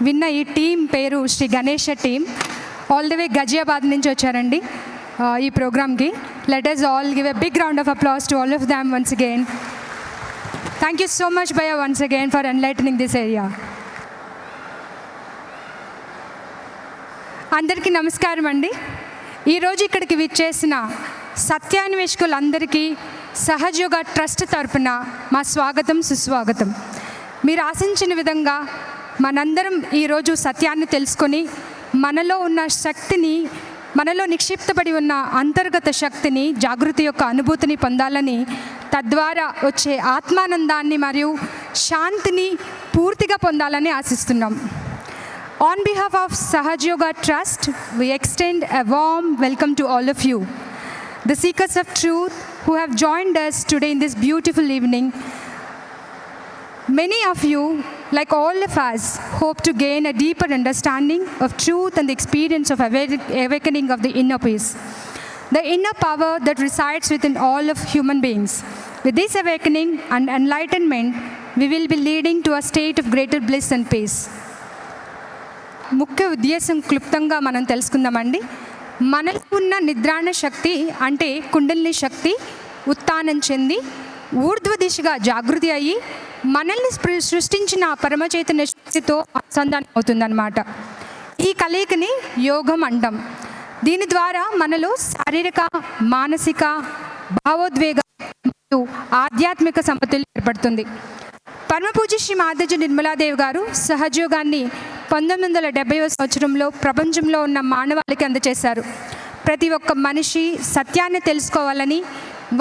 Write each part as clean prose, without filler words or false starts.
విన్న ఈ టీం పేరు Shri Ganesha team. All the way Ghaziabad నుంచి వచ్చారండి ఈ ప్రోగ్రామ్కి. Let us all give a big round of applause to all of them once again. Thank you so much, Bhaiya, once again for enlightening this area. అందరికీ నమస్కారం అండి. ఈరోజు ఇక్కడికి విచ్చేసిన సత్యాన్వేషకులందరికీ సహజయోగ ట్రస్ట్ తరపున మా స్వాగతం, సుస్వాగతం. మీరు ఆశించిన విధంగా మనందరం ఈరోజు సత్యాన్ని తెలుసుకొని మనలో ఉన్న శక్తిని, మనలో నిక్షిప్తపడి ఉన్న అంతర్గత శక్తిని, జాగృతి యొక్క అనుభూతిని పొందాలని, తద్వారా వచ్చే ఆత్మానందాన్ని మరియు శాంతిని పూర్తిగా పొందాలని ఆశిస్తున్నాం. On behalf of Sahajyoga Trust, we extend a warm welcome to all of you, the seekers of truth who have joined us today in this beautiful evening. Many of you, like all of us, hope to gain a deeper understanding of truth and the experience of awakening of the inner peace, the inner power that resides within all of human beings. With this awakening and enlightenment, we will be leading to a state of greater bliss and peace. ముఖ్య ఉద్దేశం క్లుప్తంగా మనం తెలుసుకుందామండి. మనలో ఉన్న నిద్రాణ శక్తి అంటే కుండలిని శక్తి ఉత్థానం చెంది ఊర్ధ్వ దిశగా జాగృతి అయ్యి మనల్ని సృష్టించిన పరమచైతన్య శక్తితో అనుసంధానం అవుతుందన్నమాట. ఈ కలయికని యోగం అంటాం. దీని ద్వారా మనలో శారీరక, మానసిక, భావోద్వేగ మరియు ఆధ్యాత్మిక సమతుల్యం ఏర్పడుతుంది. పరమపూజ్య శ్రీ మాతాజీ నిర్మలాదేవి గారు సహజయోగాన్ని 1970వ సంవత్సరంలో ప్రపంచంలో ఉన్న మానవాళికి అందజేశారు. ప్రతి ఒక్క మనిషి సత్యాన్ని తెలుసుకోవాలని,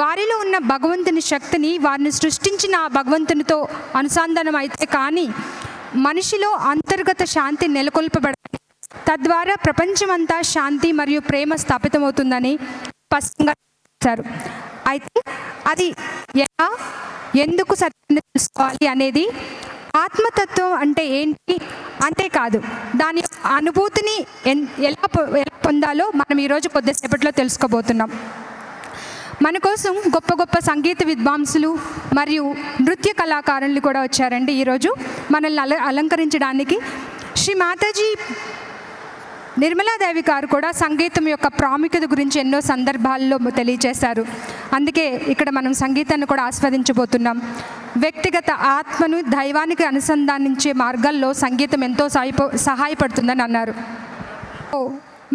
వారిలో ఉన్న భగవంతుని శక్తిని, వారిని సృష్టించిన ఆ భగవంతునితో అనుసంధానం అయితే కానీ మనిషిలో అంతర్గత శాంతి నెలకొల్పబడాలి, తద్వారా ప్రపంచమంతా శాంతి మరియు ప్రేమ స్థాపితమవుతుందని స్పష్టంగా చేశారు. అయితే అది ఎలా, ఎందుకు సత్యాన్ని తెలుసుకోవాలి అనేది, ఆత్మతత్వం అంటే ఏంటి, అంతేకాదు దాని అనుభూతిని ఎలా పొందాలో మనం ఈరోజు కొద్దిసేపట్లో తెలుసుకోబోతున్నాం. మన కోసం గొప్ప గొప్ప సంగీత విద్వాంసులు మరియు నృత్య కళాకారులు కూడా వచ్చారండి ఈరోజు మనల్ని అలంకరించడానికి. శ్రీ మాతాజీ నిర్మలాదేవి గారు కూడా సంగీతం యొక్క ప్రాముఖ్యత గురించి ఎన్నో సందర్భాల్లో తెలియజేశారు. అందుకే ఇక్కడ మనం సంగీతాన్ని కూడా ఆస్వాదించబోతున్నాం. వ్యక్తిగత ఆత్మను దైవానికి అనుసంధానించే మార్గాల్లో సంగీతం ఎంతో సహాయపడుతుందని అన్నారు.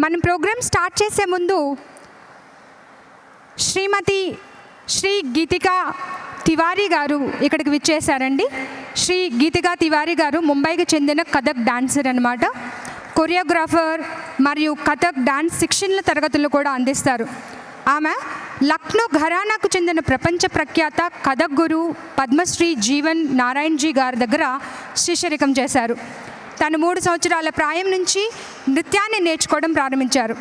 మనం ప్రోగ్రామ్ స్టార్ట్ చేసే ముందు శ్రీ గీతికా తివారీ గారు ఇక్కడికి విచ్చేశారండి. శ్రీ గీతికా తివారీ గారు ముంబైకి చెందిన కథక్ డాన్సర్ అన్నమాట. కొరియోగ్రాఫర్ మరియు కథక్ డాన్స్ శిక్షణల తరగతులు కూడా అందిస్తారు. ఆమె లక్నో ఘరానాకు చెందిన ప్రపంచ ప్రఖ్యాత కథక్ గురు పద్మశ్రీ జీవన్ నారాయణ్జీ గారి దగ్గర శిష్యరికం చేశారు. తను 3 సంవత్సరాల ప్రాయం నుంచి నృత్యాన్ని నేర్చుకోవడం ప్రారంభించారు.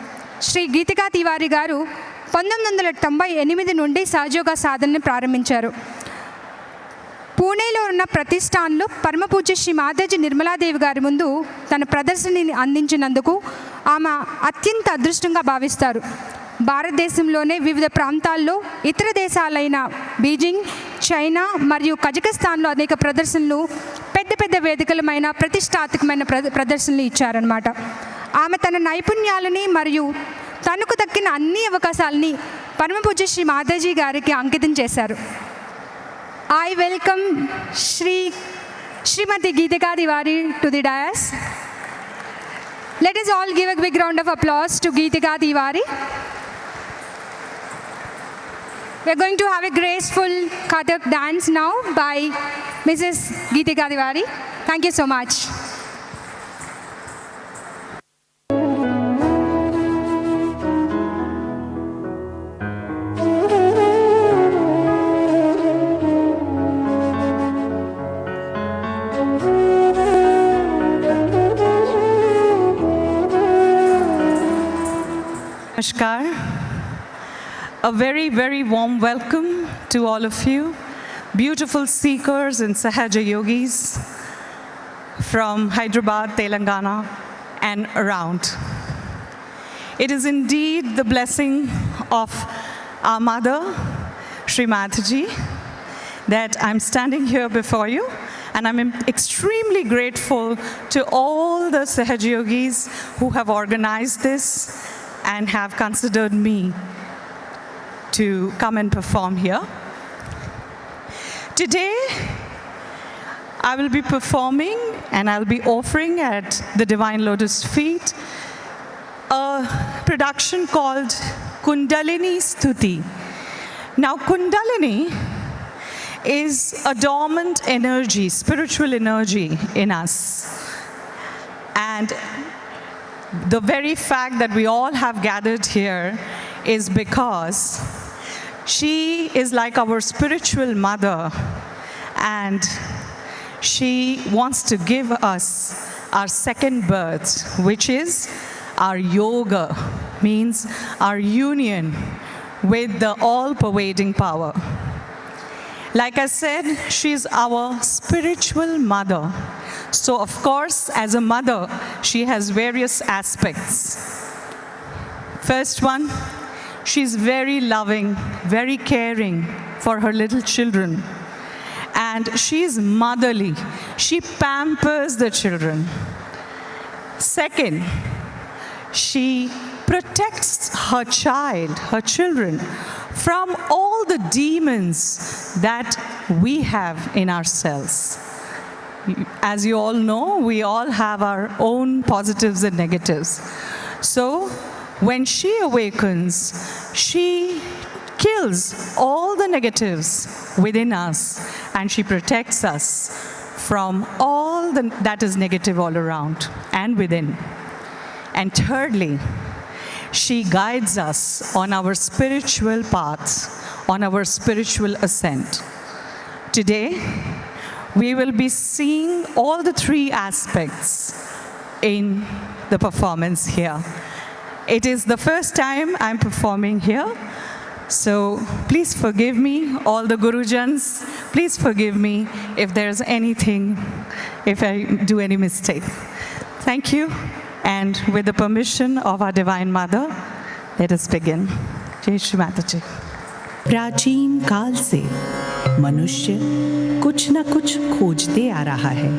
శ్రీ గీతికా తివారీ గారు 1998 నుండి సహజయోగ సాధనని ప్రారంభించారు. పూణేలో ఉన్న ప్రతిష్టాన్లో పరమపూజ్య శ్రీ మాతాజీ నిర్మలాదేవి గారి ముందు తన ప్రదర్శనని అందించినందుకు ఆమె అత్యంత అదృష్టంగా భావిస్తారు. భారతదేశంలోనే వివిధ ప్రాంతాల్లో, ఇతర దేశాలైన బీజింగ్, చైనా మరియు కజకిస్తాన్లో అనేక ప్రదర్శనలు, పెద్ద పెద్ద వేదికలమైన ప్రతిష్టాత్మకమైన ప్రదర్శనలు ఇచ్చారన్నమాట. ఆమె తన నైపుణ్యాలని మరియు తనకు దక్కిన అన్ని అవకాశాలని పరమపూజ్య శ్రీ మాతాజీ గారికి అంకితం చేశారు. I welcome Srimati Geetika Tiwari to the dais. Let us all give a big round of applause to Geetika Tiwari. We are going to have a graceful Kathak dance now by Mrs. Geetika Tiwari. Thank you so much. Namaskar. A very, very warm welcome to all of you, beautiful seekers and Sahaja Yogis from Hyderabad, Telangana and around. It is indeed the blessing of our mother, Sri Mataji, that I'm standing here before you, and I'm extremely grateful to all the Sahaja Yogis who have organized this and have considered me to come and perform here. Today, I will be performing and I'll be offering at the Divine Lotus feet a production called Kundalini Stuti. Now, Kundalini is a dormant energy, spiritual energy in us. And the very fact that we all have gathered here is because she is like our spiritual mother, and she wants to give us our second birth, which is our yoga, means our union with the all-pervading power. Like I said, she's our spiritual mother. So of course, as a mother, she has various aspects. First one, she's very loving, very caring for her little children. And she's motherly. She pampers the children. Second, she protects her child, her children, from all the demons that we have in ourselves. As you all know, we all have our own positives and negatives. So when she awakens, she kills all the negatives within us, and she protects us from all that is negative all around and within. And thirdly, she guides us on our spiritual path, on our spiritual ascent. Today, we will be seeing all the three aspects in the performance here. It is the first time I'm performing here, so please forgive me, all the Gurujans. Please forgive me if there's anything, if I do any mistake. Thank you, and with the permission of our Divine Mother, let us begin. Jai Shri Mataji. प्राचीन काल से मनुष्य कुछ न कुछ खोजते आ रहा है।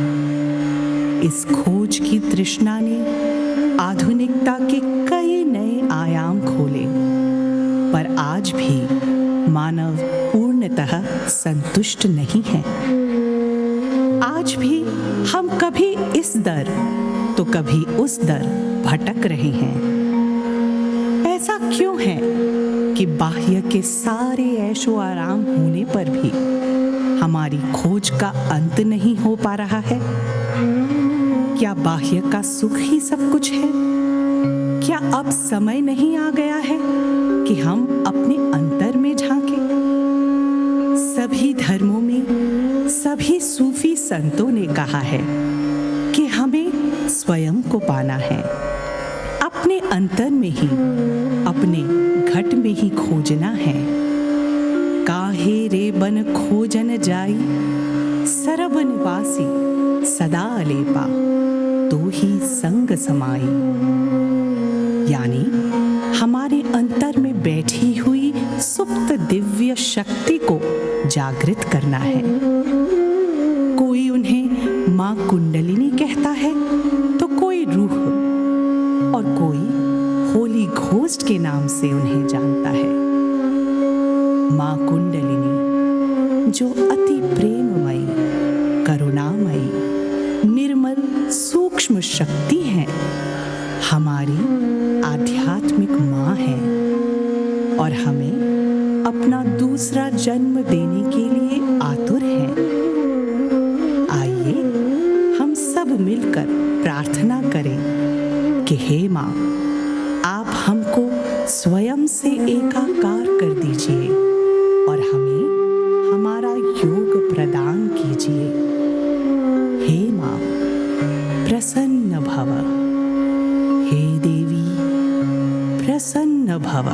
इस खोज की तृष्णा ने आधुनिकता के कई नए आयाम खोले, पर आज भी मानव पूर्णतः संतुष्ट नहीं है। आज भी हम कभी इस दर तो कभी उस दर भटक रहे हैं। ऐसा क्यों है कि बाह्य के सारे ऐशो आराम होने पर भी हमारी खोज का अंत नहीं हो पा रहा है? क्या बाह्य का सुख ही सब कुछ है? क्या अब समय नहीं आ गया है कि हम अपने अंतर में झांकें? सभी धर्मों में सभी सूफी संतों ने कहा है कि हमें स्वयं को पाना है, अपने अंतर में ही, अपने घट में ही खोजना है। काहे रे बन खोजन जाई, सरब निवासी सदा अलेपा, तो ही संग समाई। यानी हमारे अंतर में बैठी हुई सुप्त दिव्य शक्ति को जागृत करना है। कोई उन्हें माँ कुंडलिनी कहता है, तो कोई रूह, और कोई होली घोस्ट के नाम से उन्हें जानता है। माँ कुंडलिनी जो अति प्रेममयी, करुणामयी, निर्मल सूक्ष्म शक्ति है, हमारी आध्यात्मिक माँ है और हमें अपना दूसरा जन्म देने के लिए आतुर है। आइए हम सब मिलकर प्रार्थना करें कि हे माँ, आप हमको स्वयं से एकाकार कर दीजिए और हमें हमारा योग प्रदान कीजिए। हे माँ, प्रसन्न भव। हे देवी, प्रसन्न भव।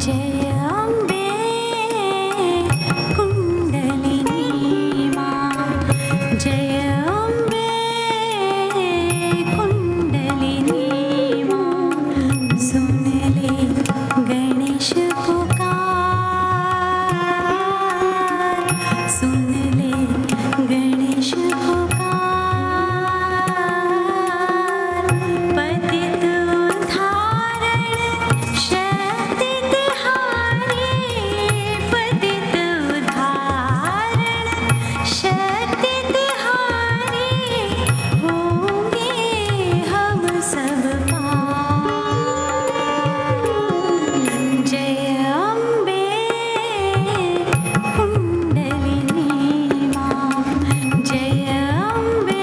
जय अम्बे कुण्डलिनी मां जय अम्बे कुण्डलिनी मां सुन ले गणेश पुकार सुन ले गणेश पुकार पतित उद्धारण शक्ति तिहारी पतित उद्धारण शक्ति तिहारी होंगे हम सब पार जय अम्बे कुण्डलिनी मां जय अम्बे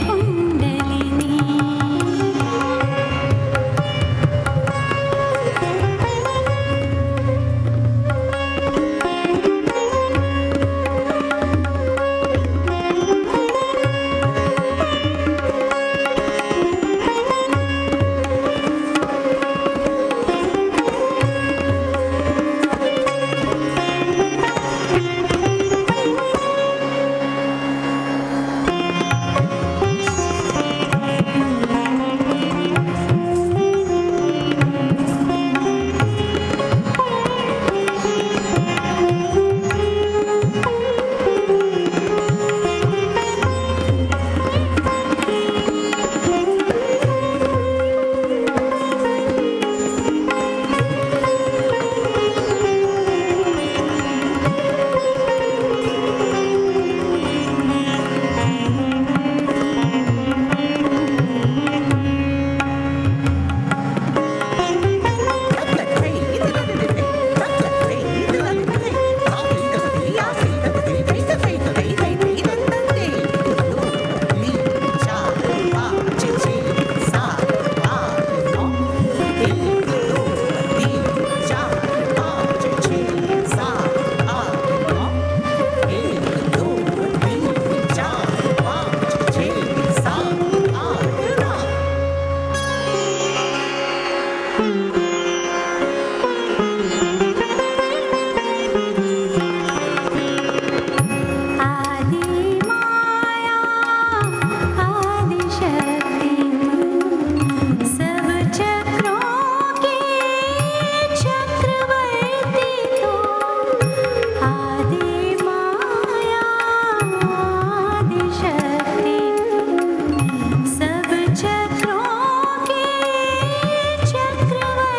कुण्डलिनी आदि माया आदि शक्ति सब चक्रों के चक्रवर्ती तो आदि माया आदि शक्ति सब चक्रों के चक्रवर्ती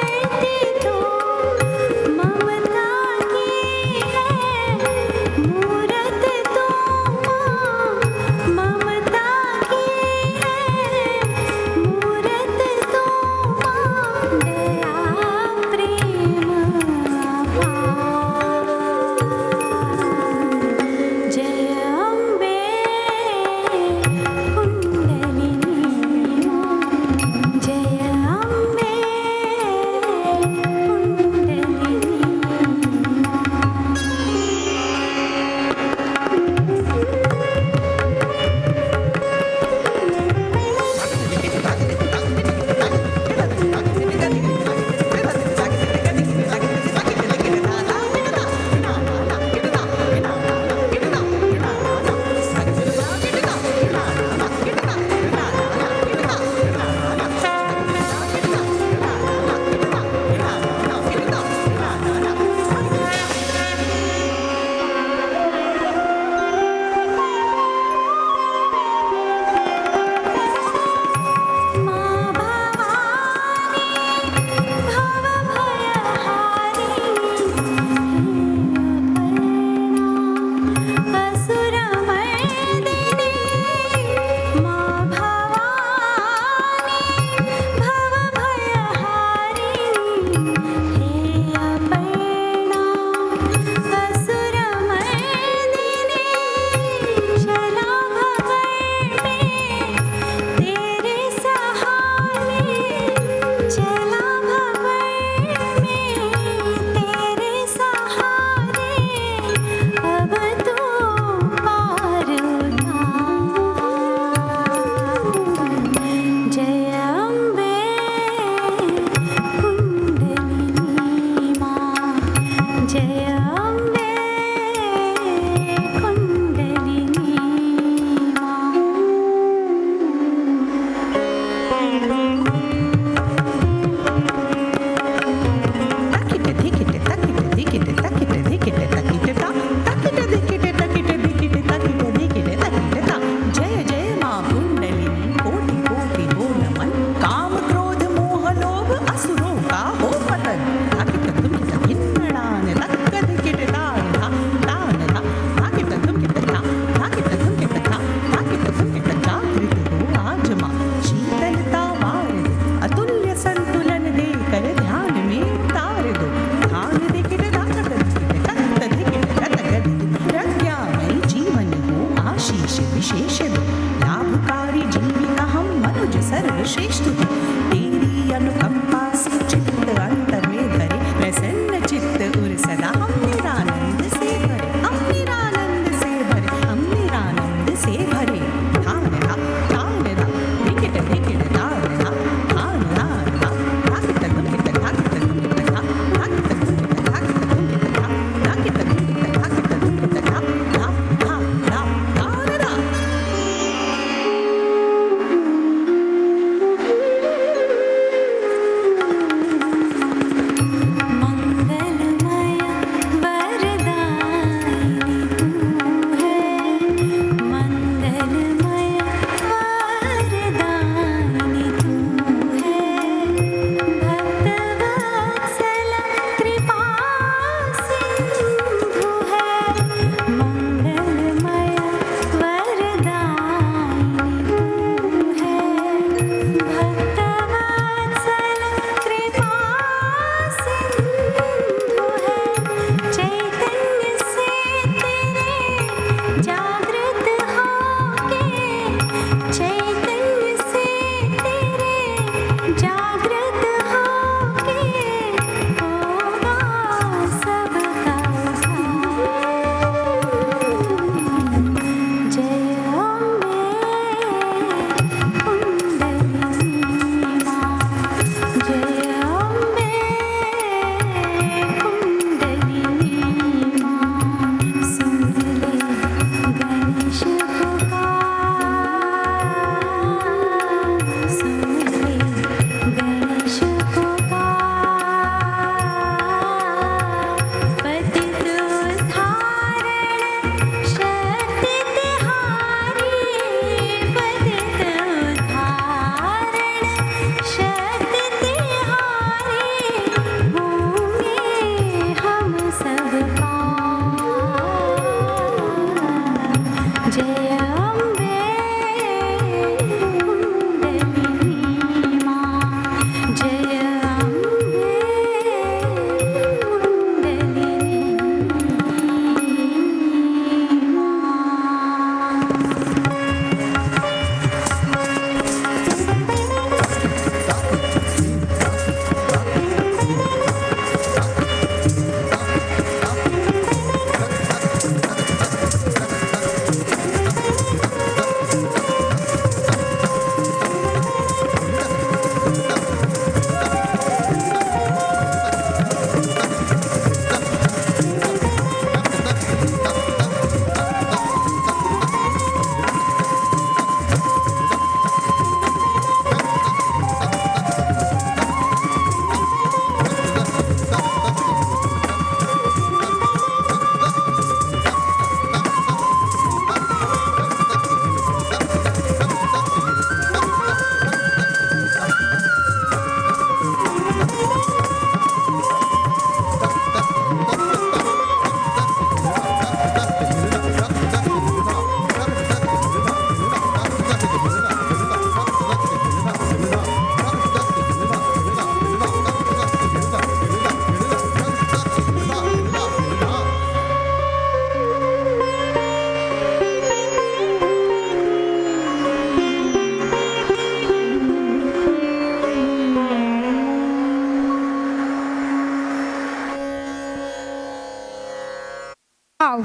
Wow,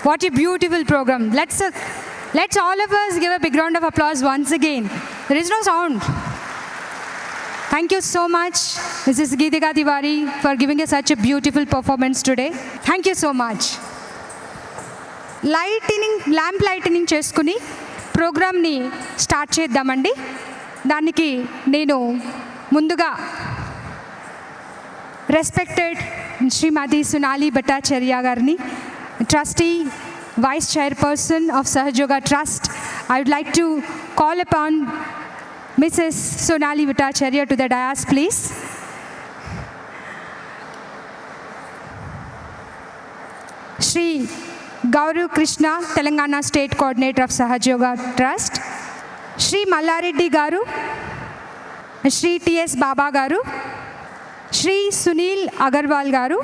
what a beautiful program. Let's all of us give a big round of applause once again. There is no sound. Thank you so much, Mrs. Geetika Tiwari, for giving us such a beautiful performance today. Thank you so much. Lamp lightening చేసుకుని ప్రోగ్రామ్ని start చేద్దామండి. దానికి నేను ముందుగా respected శ్రీమతి సోనాలి భట్టాచార్య గారిని, trustee vice chairperson of Sahaja Yoga trust, I would like to call upon Mrs. Sonali Bhattacharya to the dais, please. Shri Gauru Krishna, Telangana State Coordinator of Sahajyoga Trust, Shri Mallareddy Garu, Shri T.S. Baba Garu, Shri Sunil Agarwal Garu,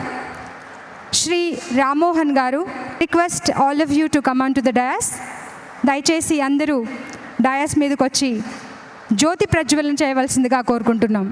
Shri Ramohan Garu. Request all of you to come on to the dais. దయచేసి అందరూ dais మీదకి వచ్చి జ్యోతి ప్రజ్వలన చేయవలసిందిగా కోరుకుంటున్నాం.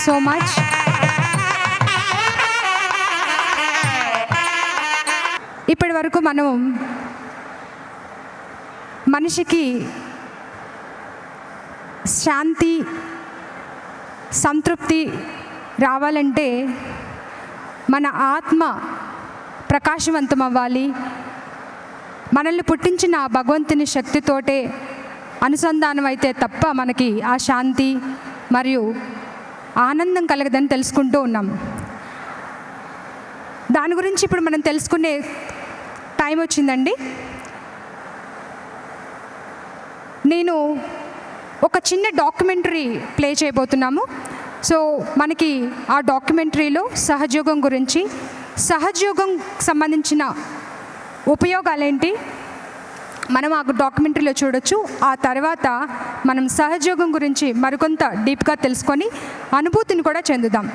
So much. ఇప్పటి వరకు మనం మనిషికి శాంతి సంతృప్తి రావాలంటే మన ఆత్మ ప్రకాశవంతం అవ్వాలి. మనల్ని పుట్టించిన ఆ భగవంతుని శక్తితోటే అనుసంధానం అయితే తప్ప మనకి ఆ శాంతి మరియు ఆనందం కలగదని తెలుసుకుంటూ ఉన్నాం. దాని గురించి ఇప్పుడు మనం తెలుసుకునే టైం వచ్చిందండి. నేను ఒక చిన్న డాక్యుమెంటరీ ప్లే చేయబోతున్నాము. సో మనకి ఆ డాక్యుమెంటరీలో సహజయోగం గురించి, సహజయోగం సంబంధించిన ఉపయోగాలేంటి మనం ఆ డాక్యుమెంటరీలో చూడొచ్చు. ఆ తర్వాత మనం సహజయోగం గురించి మరికొంత డీప్గా తెలుసుకొని అనుభూతిని కూడా చెందుదాం.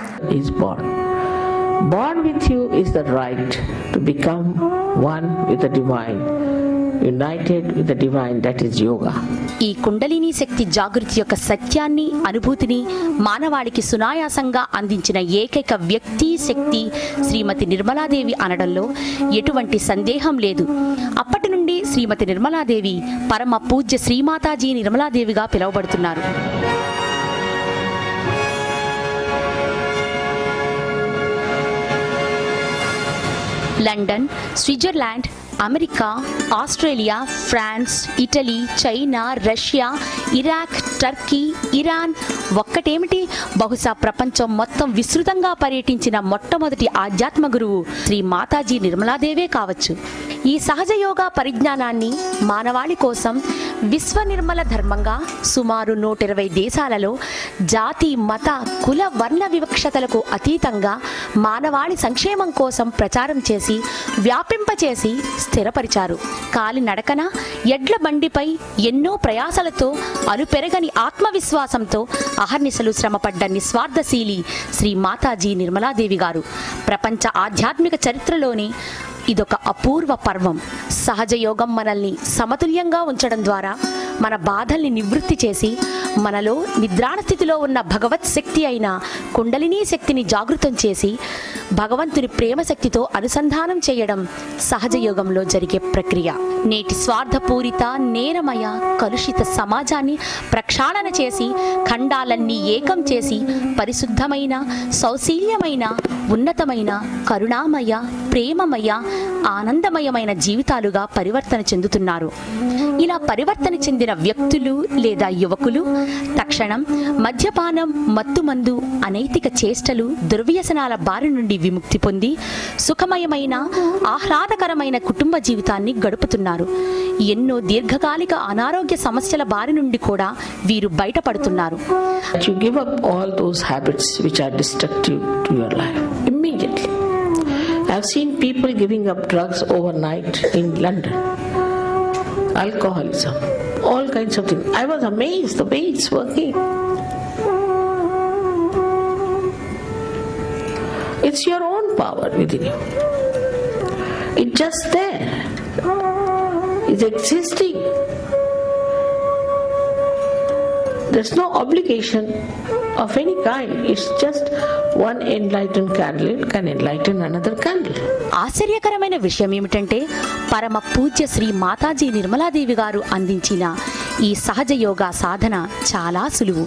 Born with you is the right to become one with the divine. united with the divine, that is yoga. ఈ కుండలిని శక్తి జాగృతి యొక్క సత్యాన్ని, అనుభూతిని మానవాళికి సునాయాసంగా అందించిన ఏకైక వ్యక్తి శక్తి శ్రీమతి నిర్మలాదేవి అనడంలో ఎటువంటి సందేహం లేదు. అప్పటి నుండి శ్రీమతి నిర్మలాదేవి పరమ పూజ్య Shri Mataji నిర్మలాదేవిగా పిలువబడుతున్నారు. London, Switzerland, America, Australia, France, Italy, China, Russia, Iraq, Turkey, Iran ఒక్కటేమిటి, బహుశా ప్రపంచం మొత్తం విస్తృతంగా పర్యటించిన మొట్టమొదటి ఆధ్యాత్మ గురువు శ్రీ మాతాజీ నిర్మలాదేవే కావచ్చు. ఈ సహజ యోగా పరిజ్ఞానాన్ని మానవాళి కోసం విశ్వ నిర్మల ధర్మంగా సుమారు 120 దేశాలలో జాతి, మత, కుల, వర్ణ వివక్షతలకు అతీతంగా మానవాళి సంక్షేమం కోసం ప్రచారం చేసి వ్యాపింపచేసి స్థిరపరిచారు. కాలి నడకన, ఎడ్ల బండిపై ఎన్నో ప్రయాసలతో, అలుపెరగని ఆత్మవిశ్వాసంతో అహర్నిశలు శ్రమపడ్డ నిస్వార్థశీలి శ్రీ మాతాజీ నిర్మలాదేవి గారు ప్రపంచ ఆధ్యాత్మిక చరిత్రలోని ఇదొక అపూర్వ పర్వం. సహజ యోగం మనల్ని సమతుల్యంగా ఉంచడం ద్వారా మన బాధల్ని నివృత్తి చేసి మనలో నిద్రాణ స్థితిలో ఉన్న భగవత్ శక్తి అయిన కుండలినీ శక్తిని జాగృతం చేసి భగవంతుని ప్రేమ శక్తితో అనుసంధానం చేయడం సహజ యోగంలో జరిగే ప్రక్రియ. నేటి స్వార్థపూరిత, నేరమయ, కలుషిత సమాజాన్ని ప్రక్షాళన చేసి ఖండాలన్నీ ఏకం చేసి పరిశుద్ధమైన, సౌశీల్యమైన, ఉన్నతమైన, కరుణామయ, ప్రేమమయ, ఆనందమయమైన జీవితాలుగా పరివర్తన చెందుతున్నారు. ఇలా పరివర్తన చెందిన వ్యక్తులు లేదా యువకులు తక్షణం మద్యపానం, మత్తుమందు, అనైతిక చేష్టలు, దుర్వ్యసనాల బారి నుండి విముక్తి పొంది సుఖమయమైన, ఆహ్లాదకరమైన కుటుంబ జీవితాన్ని గడుపుతున్నారు. ఎన్నో దీర్ఘకాలిక అనారోగ్య సమస్యల బారి నుండి కూడా వీరు బయటపడుతున్నారు. You give up all those habits which are destructive to your life immediately. I've seen people giving up drugs overnight in London, alcoholism, all kinds of things. I was amazed the way it's working. It's your own power within you. It's just there. It's existing. There's no obligation of any kind. It's just one enlightened candle can enlighten another candle. ఆశ్చర్యకరమైన విషయం ఏమిటంటే పరమ పూజ్య శ్రీ మాతాజీ నిర్మలాదేవి గారు అందించిన ఈ సహజ యోగా సాధన చాలా సులువు.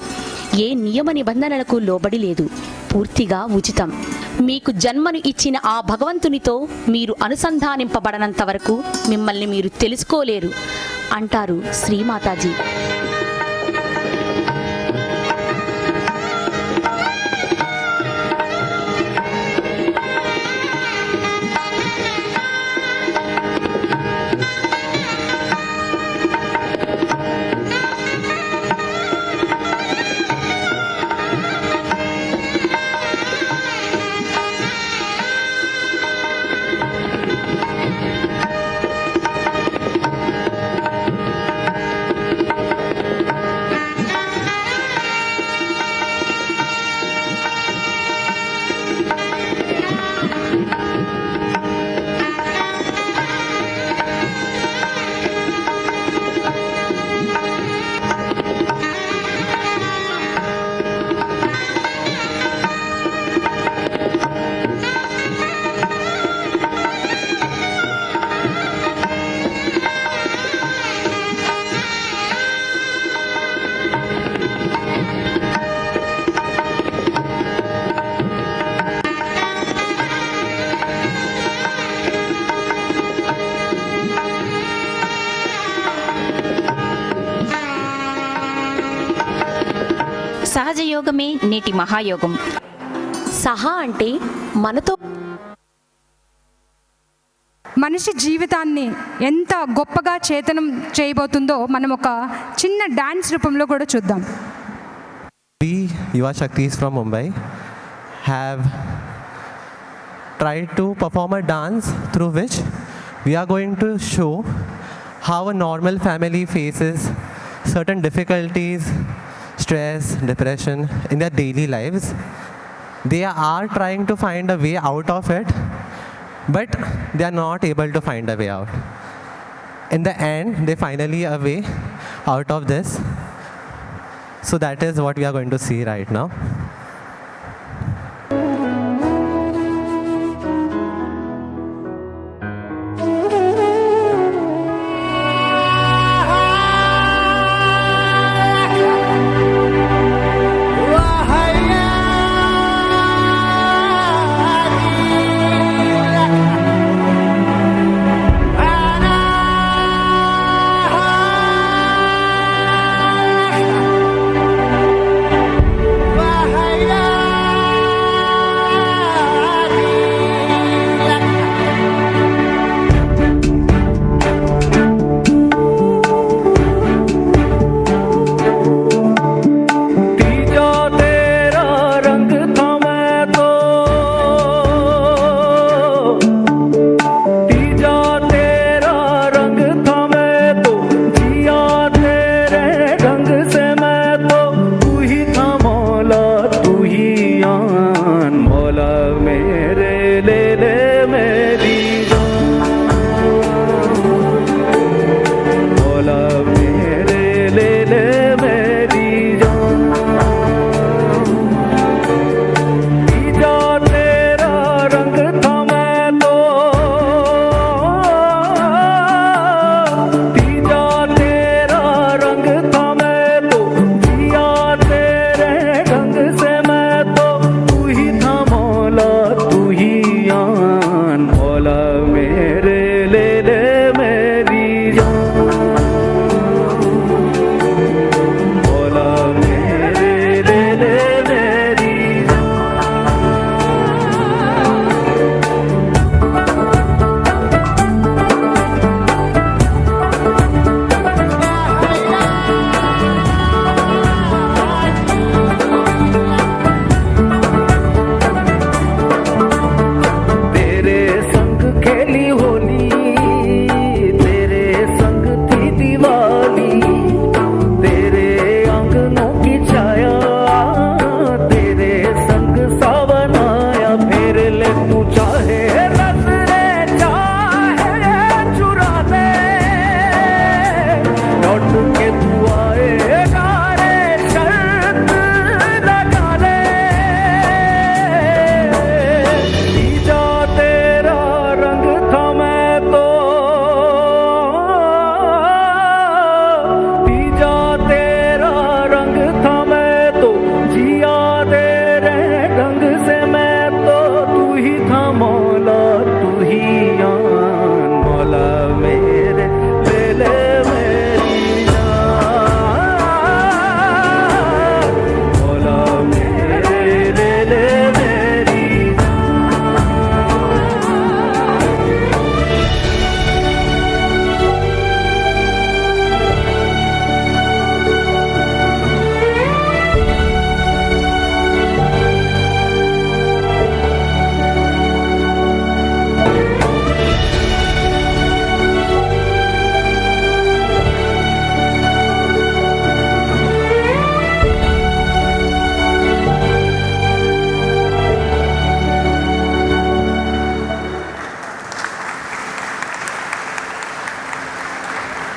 ఏ నియమ నిబంధనలకు లోబడి లేదు. పూర్తిగా ఉచితం. మీకు జన్మను ఇచ్చిన ఆ భగవంతునితో మీరు అనుసంధానింపబడనంత వరకు మిమ్మల్ని మీరు తెలుసుకోలేరు అంటారు శ్రీమాతాజీ. సహజ యోగమే నేటి మహాయోగం. సహా అంటే మనతో మనిషి జీవితాన్ని ఎంత గొప్పగా చేతనం చేయబోతుందో మనం ఒక చిన్న డాన్స్ రూపంలో కూడా చూద్దాం. We Yuva Shaktis from Mumbai have tried to perform a dance through which we are going to show how a normal family faces certain difficulties, stress, depression in their daily lives. They are trying to find a way out of it, but they are not able to find a way out. in the end, they finally a way out of this. So that is what we are going to see right now.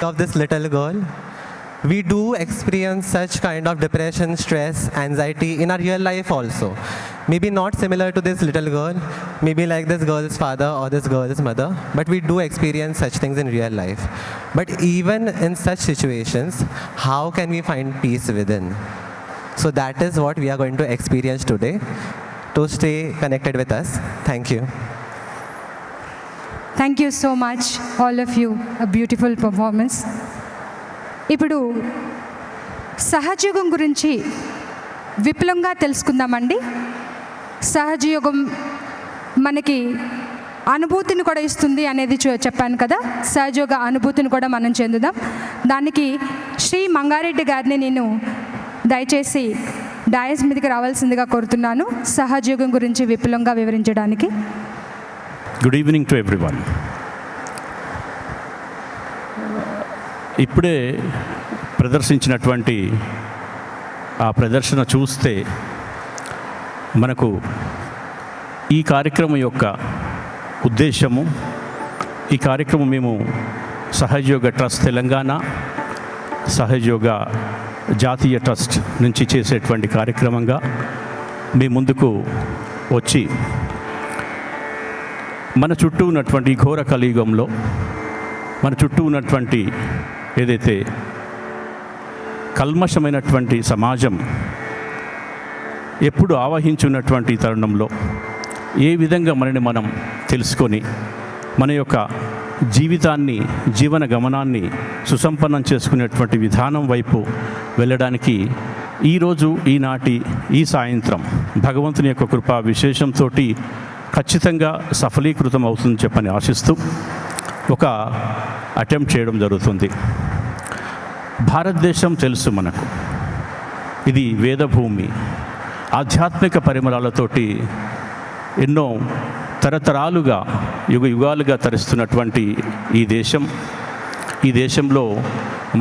Of this little girl, we do experience such kind of depression, stress, anxiety in our real life also. Maybe not similar to this little girl, maybe like this girl's father or this girl's mother, but we do experience such things in real life. But even in such situations, how can we find peace within? So that is what we are going to experience today. To stay connected with us. Thank you. Thank you so much all of you, a beautiful performance. ఇప్పుడు సహజయోగం గురించి విపులంగా తెలుసుకుందామండి. సహజయోగం మనకి అనుభూతిని కూడా ఇస్తుంది అనేది చెప్పాను కదా. సహజయోగ అనుభూతిని కూడా మనం చెందుదాం. దానికి శ్రీ మంగారెడ్డి గారిని నేను దయచేసి డయాస్ మీదకి రావాల్సిందిగా కోరుతున్నాను, సహజయోగం గురించి విపులంగా వివరించడానికి. Good evening to everyone. ఇప్పుడే ప్రదర్శించినటువంటి ఆ ప్రదర్శన చూస్తే మనకు ఈ కార్యక్రమం యొక్క ఉద్దేశము, ఈ కార్యక్రమం మేము సహజయోగ ట్రస్ట్ తెలంగాణ, సహజయోగ జాతీయ ట్రస్ట్ నుంచి చేసేటువంటి కార్యక్రమంగా మీ ముందుకు వచ్చి మన చుట్టూ ఉన్నటువంటి ఘోర కలియుగంలో మన చుట్టూ ఉన్నటువంటి ఏదైతే కల్మషమైనటువంటి సమాజం ఎప్పుడు ఆవహించున్నటువంటి తరుణంలో ఏ విధంగా మనని మనం తెలుసుకొని మన యొక్క జీవితాన్ని, జీవన గమనాన్ని సుసంపన్నం చేసుకునేటువంటి విధానం వైపు వెళ్ళడానికి ఈరోజు, ఈనాటి ఈ సాయంత్రం భగవంతుని యొక్క కృపా విశేషంతో ఖచ్చితంగా సఫలీకృతం అవుతుందని చెప్పని ఆశిస్తూ ఒక అటెంప్ట్ చేయడం జరుగుతుంది. భారతదేశం తెలుసు మనకు, ఇది వేదభూమి, ఆధ్యాత్మిక పరిమళాలతోటి ఎన్నో తరతరాలుగా యుగాలుగా తరిస్తున్నటువంటి ఈ దేశంలో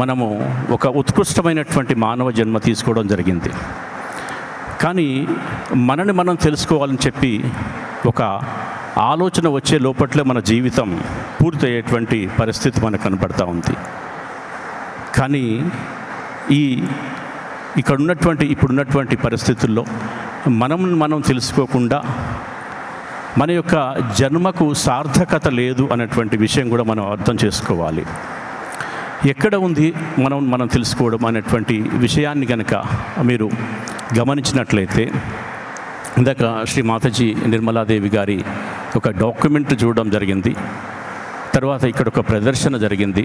మనము ఒక ఉత్కృష్టమైనటువంటి మానవ జన్మ తీసుకోవడం జరిగింది. కానీ మనని మనం తెలుసుకోవాలని చెప్పి ఒక ఆలోచన వచ్చే లోపట్లే మన జీవితం పూర్తయ్యేటువంటి పరిస్థితి మనకు కనపడతా ఉంది. కానీ ఇప్పుడున్నటువంటి పరిస్థితుల్లో మనం తెలుసుకోకుండా మన యొక్క జన్మకు సార్థకత లేదు అనేటువంటి విషయం కూడా మనం అర్థం చేసుకోవాలి. ఎక్కడ ఉంది మనం తెలుసుకోవడం అనేటువంటి విషయాన్ని కనుక మీరు గమనించినట్లయితే, ఇందాక శ్రీ మాతాజీ నిర్మలాదేవి గారి ఒక డాక్యుమెంట్ చూడడం జరిగింది, తర్వాత ఇక్కడ ఒక ప్రదర్శన జరిగింది.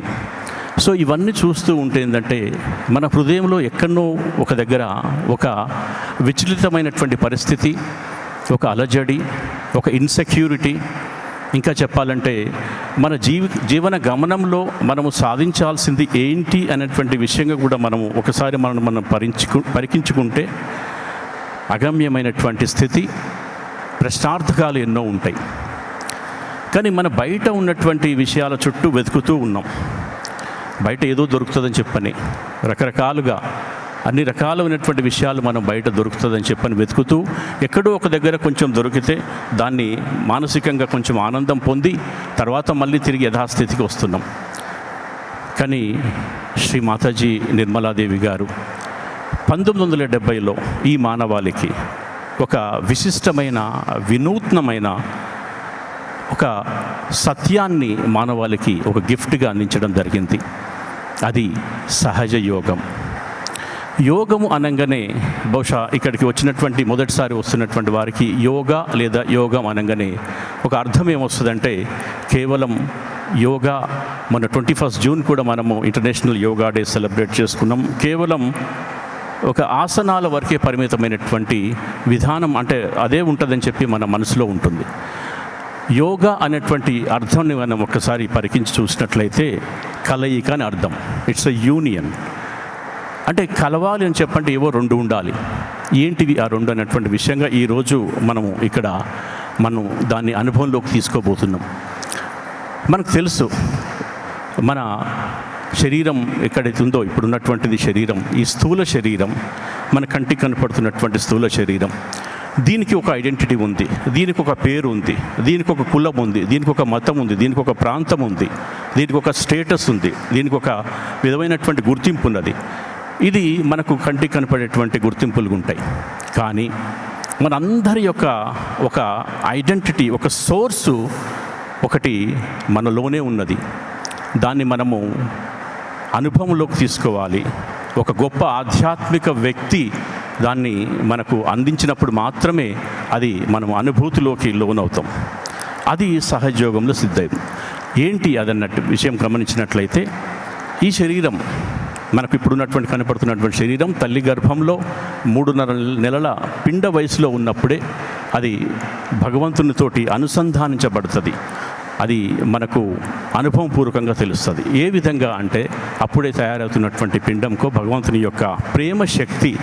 సో ఇవన్నీ చూస్తూ ఉంటే ఏంటంటే మన హృదయంలో ఎక్కడో ఒక దగ్గర ఒక విచలితమైనటువంటి పరిస్థితి, ఒక అలజడి, ఒక ఇన్సెక్యూరిటీ, ఇంకా చెప్పాలంటే మన జీవన గమనంలో మనము సాధించాల్సింది ఏంటి అనేటువంటి విషయంగా కూడా మనము ఒకసారి మనం పరికించుకుంటే అగమ్యమైనటువంటి స్థితి, ప్రశ్నార్థకాలు ఎన్నో ఉంటాయి. కానీ మన బయట ఉన్నటువంటి విషయాల చుట్టూ వెతుకుతూ ఉన్నాం. బయట ఏదో దొరుకుతుందని చెప్పని రకరకాలుగా అన్ని రకాలైనటువంటి విషయాలు మనం బయట దొరుకుతుందని చెప్పని వెతుకుతూ ఎక్కడో ఒక దగ్గర కొంచెం దొరికితే దాన్ని మానసికంగా కొంచెం ఆనందం పొంది తర్వాత మళ్ళీ తిరిగి యథాస్థితికి వస్తున్నాం. కానీ శ్రీ మాతాజీ నిర్మలాదేవి గారు 1970లో ఈ మానవాళికి ఒక విశిష్టమైన, వినూత్నమైన ఒక సత్యాన్ని మానవాళికి ఒక గిఫ్ట్గా అందించడం జరిగింది. అది సహజ యోగం. యోగము అనగానే బహుశా ఇక్కడికి వచ్చినటువంటి మొదటిసారి వస్తున్నటువంటి వారికి యోగా లేదా యోగం అనగానే ఒక అర్థం ఏమొస్తుందంటే, కేవలం యోగా మన 21 జూన్ కూడా మనము ఇంటర్నేషనల్ యోగా డే సెలబ్రేట్ చేసుకున్నాం. కేవలం ఒక ఆసనాల వరకే పరిమితమైనటువంటి విధానం అంటే అదే ఉంటుందని చెప్పి మన మనసులో ఉంటుంది. యోగా అనేటువంటి అర్థాన్ని మనం ఒక్కసారి పరికించి చూసినట్లయితే కలయిక అని అర్థం. It's a union. అంటే కలవాలి అని చెప్పంటే ఏవో రెండు ఉండాలి. ఏంటివి ఆ రెండు అనేటువంటి విషయంగా ఈరోజు మనము ఇక్కడ దాన్ని అనుభవంలోకి తీసుకోబోతున్నాం. మనకు తెలుసు మన శరీరం ఎక్కడైతే ఉందో, ఇప్పుడున్నటువంటిది శరీరం, ఈ స్థూల శరీరం, మన కంటికి కనపడుతున్నటువంటి స్థూల శరీరం, దీనికి ఒక ఐడెంటిటీ ఉంది, దీనికి ఒక పేరు ఉంది, దీనికి ఒక కులం ఉంది, దీనికి ఒక మతం ఉంది, దీనికి ఒక ప్రాంతం ఉంది, దీనికి ఒక స్టేటస్ ఉంది, దీనికి ఒక విధమైనటువంటి గుర్తింపు ఉన్నది. ఇది మనకు కంటికి కనపడేటువంటి గుర్తింపులు ఉంటాయి. కానీ మనందరి యొక్క ఒక ఐడెంటిటీ, ఒక సోర్సు ఒకటి మనలోనే ఉన్నది. దాన్ని మనము అనుభవంలోకి తీసుకోవాలి. ఒక గొప్ప ఆధ్యాత్మిక వ్యక్తి దాన్ని మనకు అందించినప్పుడు మాత్రమే అది మనం అనుభూతిలోకి లోనవుతాం. అది సహజయోగంలో సిద్ధం. ఏంటి అదన్నట్టు విషయం గమనించినట్లయితే, ఈ శరీరం మనకు ఇప్పుడున్నటువంటి కనపడుతున్నటువంటి శరీరం తల్లి గర్భంలో 3.5 నెలల పిండ వయసులో ఉన్నప్పుడే అది భగవంతునితోటి అనుసంధానించబడుతుంది. అది మనకు అనుభవపూర్వకంగా తెలుస్తుంది. ఏ విధంగా అంటే, అప్పుడే తయారవుతున్నటువంటి పిండంకో భగవంతుని యొక్క ప్రేమ శక్తి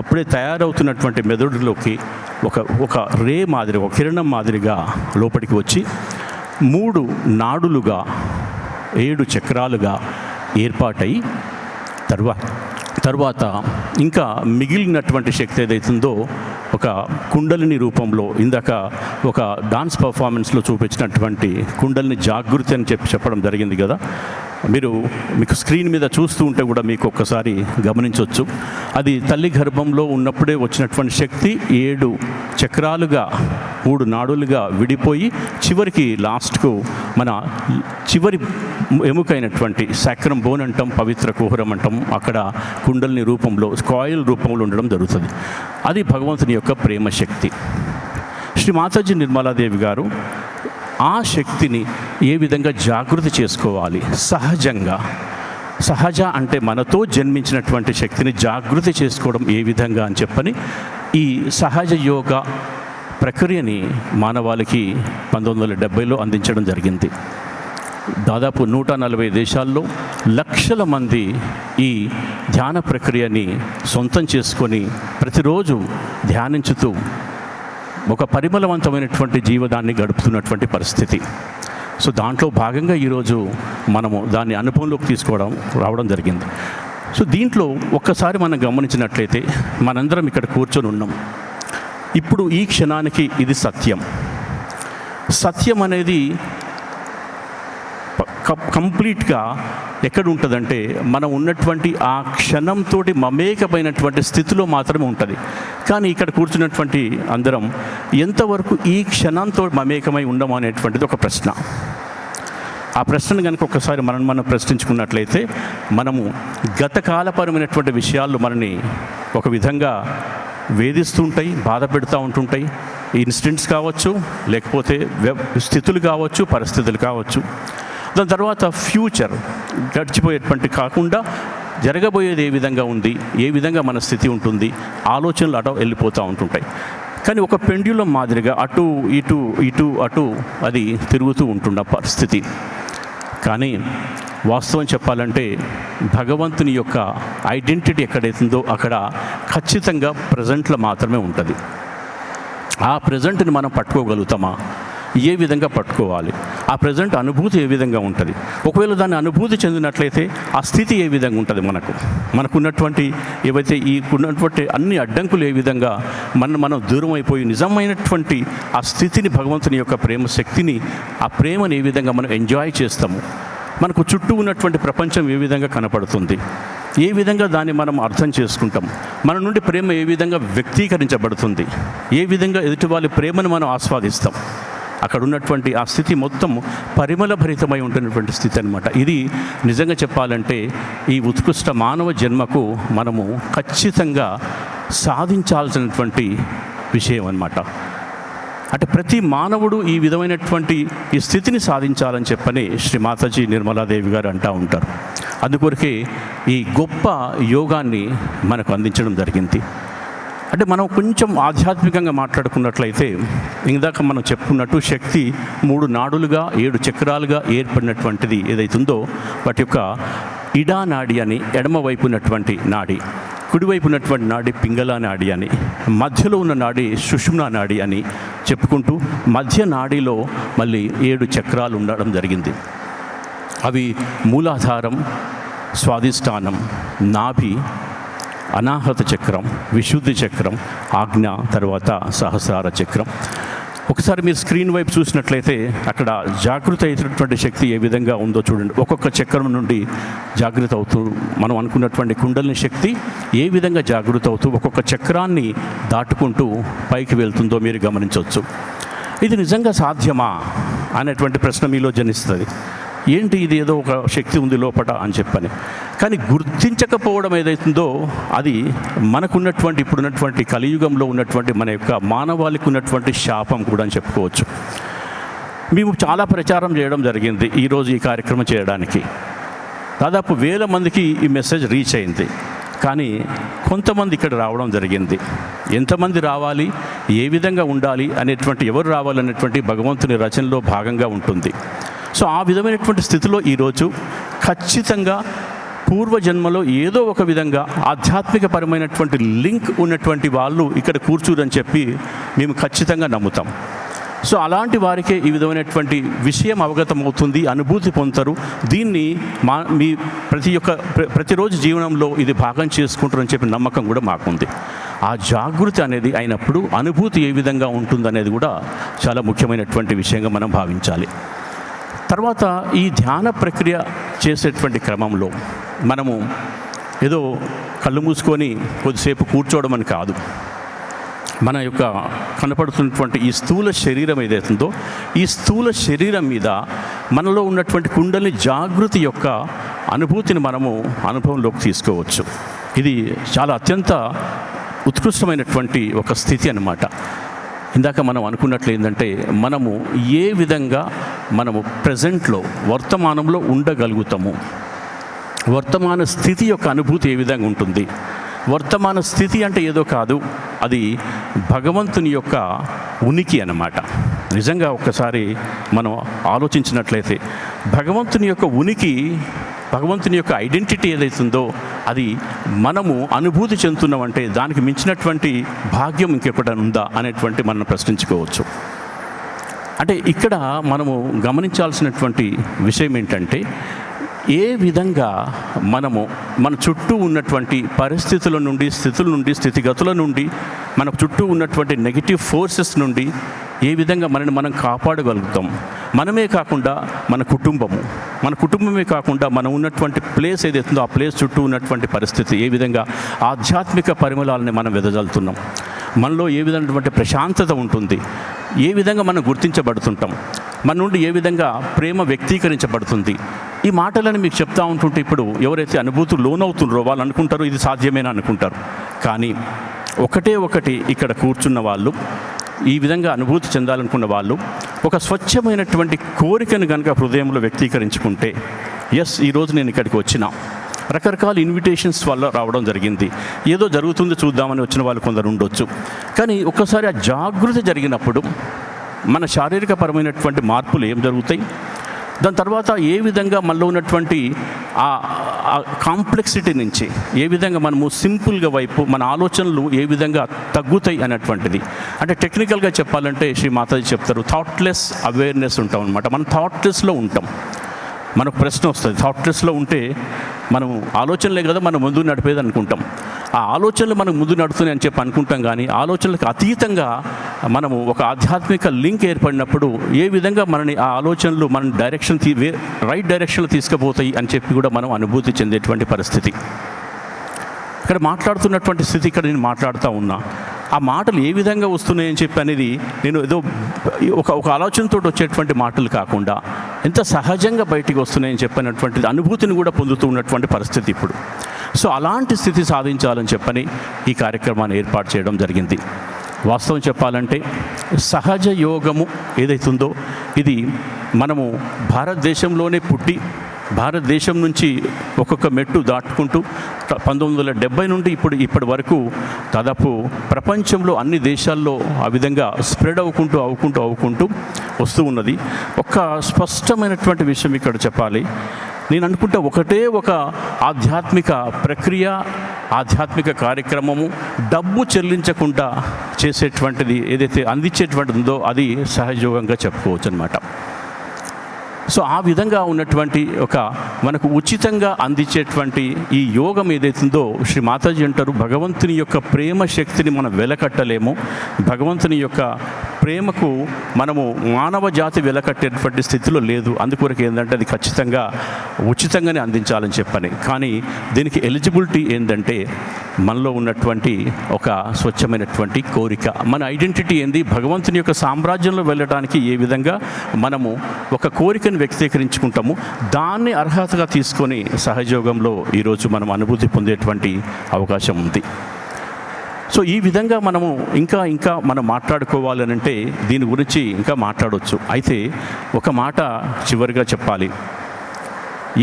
అప్పుడే తయారవుతున్నటువంటి మెదడులోకి ఒక రే మాదిరి, ఒక కిరణం మాదిరిగా లోపలికి వచ్చి 3 నాడులుగా 7 చక్రాలుగా ఏర్పాటై తర్వాత ఇంకా మిగిలినటువంటి శక్తి ఏదైతుందో ఒక కుండలిని రూపంలో ఇందాక ఒక డాన్స్ పర్ఫార్మెన్స్లో చూపించినటువంటి కుండలిని జాగృతి అని చెప్పడం జరిగింది కదా. మీకు స్క్రీన్ మీద చూస్తూ ఉంటే కూడా మీకు ఒక్కసారి గమనించవచ్చు. అది తల్లి గర్భంలో ఉన్నప్పుడే వచ్చినటువంటి శక్తి 7 చక్రాలుగా 3 నాడులుగా విడిపోయి చివరికి లాస్ట్కు మన చివరి ఎముకైనటువంటి సాక్రం బోన్ అంటాం, పవిత్ర కుహరం అంటాం, అక్కడ కుండలిని రూపంలో కాయిల్ రూపంలో ఉండడం జరుగుతుంది. అది భగవంతుని యొక్క ప్రేమ శక్తి. శ్రీ మాతాజీ నిర్మలాదేవి గారు ఆ శక్తిని ఏ విధంగా జాగృతి చేసుకోవాలి, సహజ అంటే మనతో జన్మించినటువంటి శక్తిని జాగృతి చేసుకోవడం ఏ విధంగా అని చెప్పని ఈ సహజ యోగ ప్రక్రియని మానవాళికి 1970లో అందించడం జరిగింది. దాదాపు 140 దేశాల్లో లక్షల మంది ఈ ధ్యాన ప్రక్రియని సొంతం చేసుకొని ప్రతిరోజు ధ్యానించుతూ ఒక పరిమళవంతమైనటువంటి జీవితాన్ని గడుపుతున్నటువంటి పరిస్థితి. సో దాంట్లో భాగంగా ఈరోజు మనము దాన్ని అనుభవంలోకి రావడం జరిగింది. సో దీంట్లో ఒక్కసారి మనం గమనించినట్లయితే మనందరం ఇక్కడ కూర్చొని ఉన్నాం. ఇప్పుడు ఈ క్షణానికి ఇది సత్యం అనేది కంప్లీట్గా ఎక్కడ ఉంటుందంటే మనం ఉన్నటువంటి ఆ క్షణంతో మమేకమైనటువంటి స్థితిలో మాత్రమే ఉంటుంది. కానీ ఇక్కడ కూర్చున్నటువంటి అందరం ఎంతవరకు ఈ క్షణంతో మమేకమై ఉండము అనేటువంటిది ఒక ప్రశ్న. ఆ ప్రశ్నను కనుక ఒకసారి మనం ప్రశ్నించుకున్నట్లయితే మనము గతకాలపరమైనటువంటి విషయాలు మనని ఒక విధంగా వేధిస్తుంటాయి, బాధ పెడుతూ ఉంటుంటాయి. ఇన్సిడెంట్స్ కావచ్చు, లేకపోతే స్థితులు కావచ్చు, పరిస్థితులు కావచ్చు. దాని తర్వాత ఫ్యూచర్ గడిచిపోయేటువంటి కాకుండా జరగబోయేది ఏ విధంగా ఉంది, ఏ విధంగా మన స్థితి ఉంటుంది, ఆలోచనలు అటు వెళ్ళిపోతూ ఉంటుంటాయి. కానీ ఒక పెండ్యులం మాదిరిగా అటు ఇటు అది తిరుగుతూ ఉంటున్న పరిస్థితి. కానీ వాస్తవం చెప్పాలంటే భగవంతుని యొక్క ఐడెంటిటీ ఎక్కడైతుందో అక్కడ ఖచ్చితంగా ప్రజెంట్లో మాత్రమే ఉంటుంది. ఆ ప్రజెంట్ని మనం పట్టుకోగలుగుతామా? ఏ విధంగా పట్టుకోవాలి? ఆ ప్రజెంట్ అనుభూతి ఏ విధంగా ఉంటుంది? ఒకవేళ దాన్ని అనుభూతి చెందినట్లయితే ఆ స్థితి ఏ విధంగా ఉంటుంది? మనకున్నటువంటి ఏవైతే ఉన్నటువంటి అన్ని అడ్డంకులు ఏ విధంగా మనం దూరం అయిపోయి నిజమైనటువంటి ఆ స్థితిని, భగవంతుని యొక్క ప్రేమ శక్తిని, ఆ ప్రేమను ఏ విధంగా మనం ఎంజాయ్ చేస్తాము? మనకు చుట్టూ ఉన్నటువంటి ప్రపంచం ఏ విధంగా కనపడుతుంది? ఏ విధంగా దాన్ని మనం అర్థం చేసుకుంటాం? మన నుండి ప్రేమ ఏ విధంగా వ్యక్తీకరించబడుతుంది? ఏ విధంగా ఎదుటి వాళ్ళ ప్రేమను మనం ఆస్వాదిస్తాం? అక్కడ ఉన్నటువంటి ఆ స్థితి మొత్తం పరిమళభరితమై ఉంటున్నటువంటి స్థితి అనమాట. ఇది నిజంగా చెప్పాలంటే ఈ ఉత్కృష్ట మానవ జన్మకు మనము ఖచ్చితంగా సాధించాల్సినటువంటి విషయం అన్నమాట. అంటే ప్రతి మానవుడు ఈ విధమైనటువంటి ఈ స్థితిని సాధించాలని చెప్పని శ్రీ మాతాజీ నిర్మలాదేవి గారు అంటూ ఉంటారు. అందుకొరకే ఈ గొప్ప యోగాన్ని మనకు అందించడం జరిగింది. అంటే మనం కొంచెం ఆధ్యాత్మికంగా మాట్లాడుకున్నట్లయితే ఇందాక మనం చెప్పుకున్నట్టు శక్తి 3 నాడులుగా 7 చక్రాలుగా ఏర్పడినటువంటిది ఏదైతుందో వాటి యొక్క ఇడా నాడి అని, ఎడమ వైపు ఉన్నటువంటి నాడి, కుడివైపు ఉన్నటువంటి నాడి పింగళ నాడి అని, మధ్యలో ఉన్న నాడి సుషుమ్నా నాడి అని చెప్పుకుంటూ మధ్య నాడిలో మళ్ళీ 7 చక్రాలు ఉండడం జరిగింది. అవి మూలాధారం, స్వాధిష్టానం, నాభి, అనాహత చక్రం, విశుద్ధి చక్రం, ఆజ్ఞ, తర్వాత సహస్రార చక్రం. ఒకసారి మీరు స్క్రీన్ వైపు చూసినట్లయితే అక్కడ జాగృతి అయినటువంటి శక్తి ఏ విధంగా ఉందో చూడండి. ఒక్కొక్క చక్రం నుండి జాగృతి అవుతూ మనం అనుకున్నటువంటి కుండలిని శక్తి ఏ విధంగా జాగృతి అవుతూ ఒక్కొక్క చక్రాన్ని దాటుకుంటూ పైకి వెళ్తుందో మీరు గమనించవచ్చు. ఇది నిజంగా సాధ్యమా అనేటువంటి ప్రశ్న మీలో జనిస్తుంది. ఏంటి ఇది, ఏదో ఒక శక్తి ఉంది లోపట అని చెప్పని. కానీ గుర్తించకపోవడం ఏదైతుందో అది మనకున్నటువంటి ఇప్పుడున్నటువంటి కలియుగంలో ఉన్నటువంటి మన యొక్క మానవాళికి ఉన్నటువంటి శాపం కూడా అని చెప్పుకోవచ్చు. మేము చాలా ప్రచారం చేయడం జరిగింది ఈరోజు ఈ కార్యక్రమం చేయడానికి. దాదాపు 1000 మందికి ఈ మెసేజ్ రీచ్ అయింది. కానీ కొంతమంది ఇక్కడ రావడం జరిగింది. ఎంతమంది రావాలి, ఏ విధంగా ఉండాలి అనేటువంటి, ఎవరు రావాలనేటువంటి భగవంతుని రచనలో భాగంగా ఉంటుంది. సో ఆ విధమైనటువంటి స్థితిలో ఈరోజు ఖచ్చితంగా పూర్వజన్మలో ఏదో ఒక విధంగా ఆధ్యాత్మికపరమైనటువంటి లింక్ ఉన్నటువంటి వాళ్ళు ఇక్కడ కూర్చురని చెప్పి మేము ఖచ్చితంగా నమ్ముతాం. సో అలాంటి వారికే ఈ విధమైనటువంటి విషయం అవగతమవుతుంది, అనుభూతి పొందుతారు. దీన్ని ప్రతిరోజు జీవనంలో ఇది భాగం చేసుకుంటారని చెప్పి నమ్మకం కూడా మాకుంది. ఆ జాగృతి అనేది అయినప్పుడు అనుభూతి ఏ విధంగా ఉంటుందనేది కూడా చాలా ముఖ్యమైనటువంటి విషయంగా మనం భావించాలి. తర్వాత ఈ ధ్యాన ప్రక్రియ చేసేటువంటి క్రమంలో మనము ఏదో కళ్ళు మూసుకొని కొద్దిసేపు కూర్చోవడం అని కాదు. మన యొక్క కనపడుతున్నటువంటి ఈ స్థూల శరీరం ఏదైతుందో ఈ స్థూల శరీరం మీద మనలో ఉన్నటువంటి కుండలి జాగృతి యొక్క అనుభూతిని మనము అనుభవంలోకి తీసుకోవచ్చు. ఇది చాలా అత్యంత ఉత్కృష్టమైనటువంటి ఒక స్థితి అన్నమాట. ఇందాక మనం అనుకున్నట్లు ఏంటంటే మనము ఏ విధంగా మనము ప్రజెంట్లో వర్తమానంలో ఉండగలుగుతాము, వర్తమాన స్థితి యొక్క అనుభూతి ఏ విధంగా ఉంటుంది. వర్తమాన స్థితి అంటే ఏదో కాదు, అది భగవంతుని యొక్క ఉనికి అన్నమాట. నిజంగా ఒక్కసారి మనం ఆలోచించినట్లయితే భగవంతుని యొక్క ఉనికి, భగవంతుని యొక్క ఐడెంటిటీ ఏదైతుందో అది మనము అనుభూతి చెందుతున్నామంటే దానికి మించినటువంటి భాగ్యం ఇంకెక్కడైనా ఉందా అనేటువంటి మనం ప్రశ్నించుకోవచ్చు. అంటే ఇక్కడ మనము గమనించాల్సినటువంటి విషయం ఏంటంటే ఏ విధంగా మనము మన చుట్టూ ఉన్నటువంటి పరిస్థితుల నుండి, స్థితుల నుండి, స్థితిగతుల నుండి, మన చుట్టూ ఉన్నటువంటి నెగిటివ్ ఫోర్సెస్ నుండి ఏ విధంగా మనని మనం కాపాడగలుగుతాం. మనమే కాకుండా మన కుటుంబమే కాకుండా మనం ఉన్నటువంటి ప్లేస్ ఏదైతుందో ఆ ప్లేస్ చుట్టూ ఉన్నటువంటి పరిస్థితి ఏ విధంగా ఆధ్యాత్మిక పరిమళాలని మనం వెదజల్లుతున్నాం, మనలో ఏ విధమైనటువంటి ప్రశాంతత ఉంటుంది, ఏ విధంగా మనం గుర్తించబడుతుంటాం, మన నుండి ఏ విధంగా ప్రేమ వ్యక్తీకరించబడుతుంది. ఈ మాటలను మీకు చెప్తా ఉంటుంటే ఇప్పుడు ఎవరైతే అనుభూతులు లోనవుతుండ్రో వాళ్ళు అనుకుంటారు ఇది సాధ్యమేనా అనుకుంటారు. కానీ ఒకటి ఇక్కడ కూర్చున్న వాళ్ళు, ఈ విధంగా అనుభూతి చెందాలనుకున్న వాళ్ళు ఒక స్వచ్ఛమైనటువంటి కోరికను కనుక హృదయంలో వ్యక్తీకరించుకుంటే, ఎస్ ఈరోజు నేను ఇక్కడికి వచ్చిన, రకరకాల ఇన్విటేషన్స్ వల్ల రావడం జరిగింది, ఏదో జరుగుతుంది చూద్దామని వచ్చిన వాళ్ళు కొందరు ఉండొచ్చు. కానీ ఒక్కసారి ఆ జాగృతి జరిగినప్పుడు మన శారీరకపరమైనటువంటి మార్పులు ఏం జరుగుతాయి, దాని తర్వాత ఏ విధంగా మనలో ఉన్నటువంటి ఆ కాంప్లెక్సిటీ నుంచి ఏ విధంగా మనము సింపుల్గా వైపు మన ఆలోచనలు ఏ విధంగా తగ్గుతాయి అనేటువంటిది. అంటే టెక్నికల్గా చెప్పాలంటే శ్రీ మాతాజీ చెప్తారు, థాట్లెస్ అవేర్నెస్ ఉంటాం అనమాట. మనం థాట్లెస్లో ఉంటాం. మనకు ప్రశ్న వస్తుంది, థాట్లెస్లో ఉంటే మనం ఆలోచనలే కదా మనం ముందు నడిపేది అనుకుంటాం. ఆ ఆలోచనలు మనకు ముందు నడుతున్నాయి అని చెప్పి అనుకుంటాం. కానీ ఆలోచనలకు అతీతంగా మనము ఒక ఆధ్యాత్మిక లింక్ ఏర్పడినప్పుడు ఏ విధంగా మనని ఆ ఆలోచనలు మన రైట్ డైరెక్షన్లో తీసుకుపోతాయి అని చెప్పి కూడా మనం అనుభూతి చెందేటువంటి పరిస్థితి. ఇక్కడ మాట్లాడుతున్నటువంటి స్థితి ఇక్కడ నేను మాట్లాడుతూ ఉన్నా, ఆ మాటలు ఏ విధంగా వస్తున్నాయని చెప్పి అనేది నేను ఏదో ఒక ఆలోచనతో వచ్చేటువంటి మాటలు కాకుండా ఎంత సహజంగా బయటికి వస్తున్నాయని చెప్పినటువంటి అనుభూతిని కూడా పొందుతూ ఉన్నటువంటి పరిస్థితి ఇప్పుడు. సో అలాంటి స్థితి సాధించాలని చెప్పని ఈ కార్యక్రమాన్ని ఏర్పాటు చేయడం జరిగింది. వాస్తవం చెప్పాలంటే సహజ యోగము ఏదైతుందో ఇది మనము భారతదేశంలోనే పుట్టి భారతదేశం నుంచి ఒక్కొక్క మెట్టు దాటుకుంటూ 1970 నుండి ఇప్పటి వరకు దాదాపు ప్రపంచంలో అన్ని దేశాల్లో ఆ విధంగా స్ప్రెడ్ అవ్వుకుంటూ వస్తూ ఉన్నది. ఒక స్పష్టమైనటువంటి విషయం ఇక్కడ చెప్పాలి. నేను అనుకుంటా ఒక ఆధ్యాత్మిక ప్రక్రియ, ఆధ్యాత్మిక కార్యక్రమము డబ్బు చెల్లించకుండా చేసేటువంటిది ఏదైతే అందించేటువంటిది ఉందో అది సహజయోగంగా చెప్పుకోవచ్చు అన్నమాట. సో ఆ విధంగా ఉన్నటువంటి మనకు ఉచితంగా అందించేటువంటి ఈ యోగం ఏదైతుందో శ్రీ మాతాజీ అంటారు, భగవంతుని యొక్క ప్రేమ శక్తిని మనం వెలకట్టలేము. భగవంతుని యొక్క ప్రేమకు మనము మానవ జాతి వెలకట్టేటువంటి స్థితిలో లేదు. అందుకొరకు ఏంటంటే అది ఖచ్చితంగా ఉచితంగానే అందించాలని చెప్పని. కానీ దీనికి ఎలిజిబిలిటీ ఏంటంటే మనలో ఉన్నటువంటి ఒక స్వచ్ఛమైనటువంటి కోరిక, మన ఐడెంటిటీ ఏంది, భగవంతుని యొక్క సామ్రాజ్యంలో వెళ్ళడానికి ఏ విధంగా మనము ఒక కోరికను వ్యక్తీకరించుకుంటాము, దాన్ని అర్హతగా తీసుకొని సహజయోగంలో ఈరోజు మనం అనుభూతి పొందేటువంటి అవకాశం ఉంది. సో ఈ విధంగా మనము ఇంకా మనం మాట్లాడుకోవాలనంటే దీని గురించి ఇంకా మాట్లాడవచ్చు. అయితే ఒక మాట చివరిగా చెప్పాలి,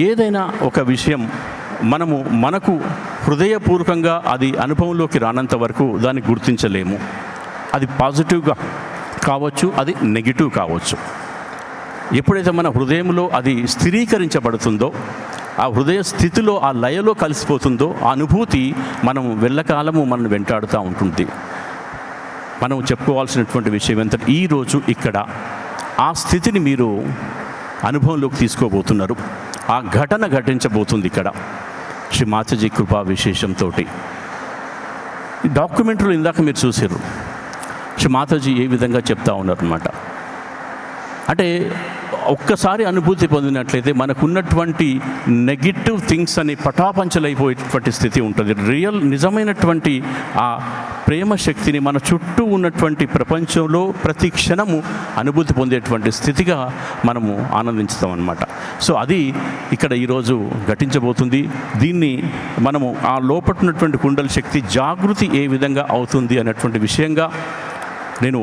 ఏదైనా ఒక విషయం మనకు హృదయపూర్వకంగా అది అనుభవంలోకి రానంత వరకు దాన్ని గుర్తించలేము. అది పాజిటివ్గా కావచ్చు, అది నెగిటివ్ కావచ్చు. ఎప్పుడైతే మన హృదయంలో అది స్థిరీకరించబడుతుందో, ఆ హృదయ స్థితిలో ఆ లయలో కలిసిపోతుందో ఆ అనుభూతి మనం వెళ్ళకాలము మనం వెంటాడుతూ ఉంటుంది. మనం చెప్పుకోవాల్సినటువంటి విషయం ఏంటంటే ఈరోజు ఇక్కడ ఆ స్థితిని మీరు అనుభవంలోకి తీసుకోబోతున్నారు. ఆ ఘటన ఘటించబోతుంది ఇక్కడ శ్రీ మాతాజీ కృపా విశేషంతో. డాక్యుమెంటరీలో ఇందాక మీరు చూసారు శ్రీ మాతాజీ ఏ విధంగా చెప్తా ఉన్నారనమాట. అంటే ఒక్కసారి అనుభూతి పొందినట్లయితే మనకున్నటువంటి నెగిటివ్ థింగ్స్ అని పటాపంచలైపోయేటువంటి స్థితి ఉంటుంది. నిజమైనటువంటి ఆ ప్రేమ శక్తిని మన చుట్టూ ఉన్నటువంటి ప్రపంచంలో ప్రతి క్షణము అనుభూతి పొందేటువంటి స్థితిగా మనము ఆనందించుతాం అన్నమాట. సో అది ఇక్కడ ఈరోజు ఘటించబోతుంది. దీన్ని మనము ఆ లోపటున్నటువంటి కుండల శక్తి జాగృతి ఏ విధంగా అవుతుంది అనేటువంటి విషయంగా నేను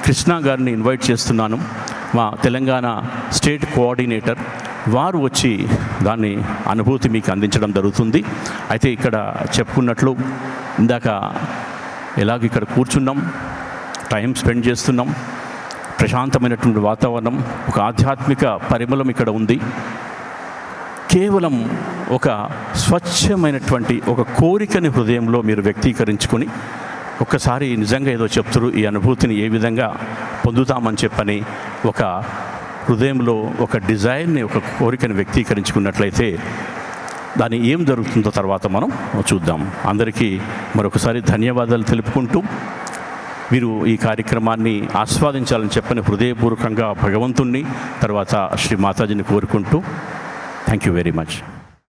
కృష్ణ గారిని ఇన్వైట్ చేస్తున్నాను, మా తెలంగాణ స్టేట్ కోఆర్డినేటర్. వారు వచ్చి దాన్ని అనుభూతి మీకు అందించడం జరుగుతుంది. అయితే ఇక్కడ చెప్పుకున్నట్లు ఇందాక ఎలాగ ఇక్కడ కూర్చున్నాం, టైం స్పెండ్ చేస్తున్నాం, ప్రశాంతమైనటువంటి వాతావరణం, ఒక ఆధ్యాత్మిక పరిమళం ఇక్కడ ఉంది. కేవలం ఒక స్వచ్ఛమైనటువంటి ఒక కోరికని హృదయంలో మీరు వ్యక్తీకరించుకొని ఒక్కసారి నిజంగా ఏదో చెప్తారు, ఈ అనుభూతిని ఏ విధంగా పొందుతామని చెప్పని ఒక హృదయంలో ఒక డిజైర్ని, ఒక కోరికని వ్యక్తీకరించుకున్నట్లయితే దాని ఏం జరుగుతుందో తర్వాత మనం చూద్దాం. అందరికీ మరొకసారి ధన్యవాదాలు తెలుపుకుంటూ మీరు ఈ కార్యక్రమాన్ని ఆస్వాదించాలని చెప్పని హృదయపూర్వకంగా భగవంతుణ్ణి తర్వాత శ్రీ మాతాజీని కోరుకుంటూ థ్యాంక్ యూ వెరీ మచ్.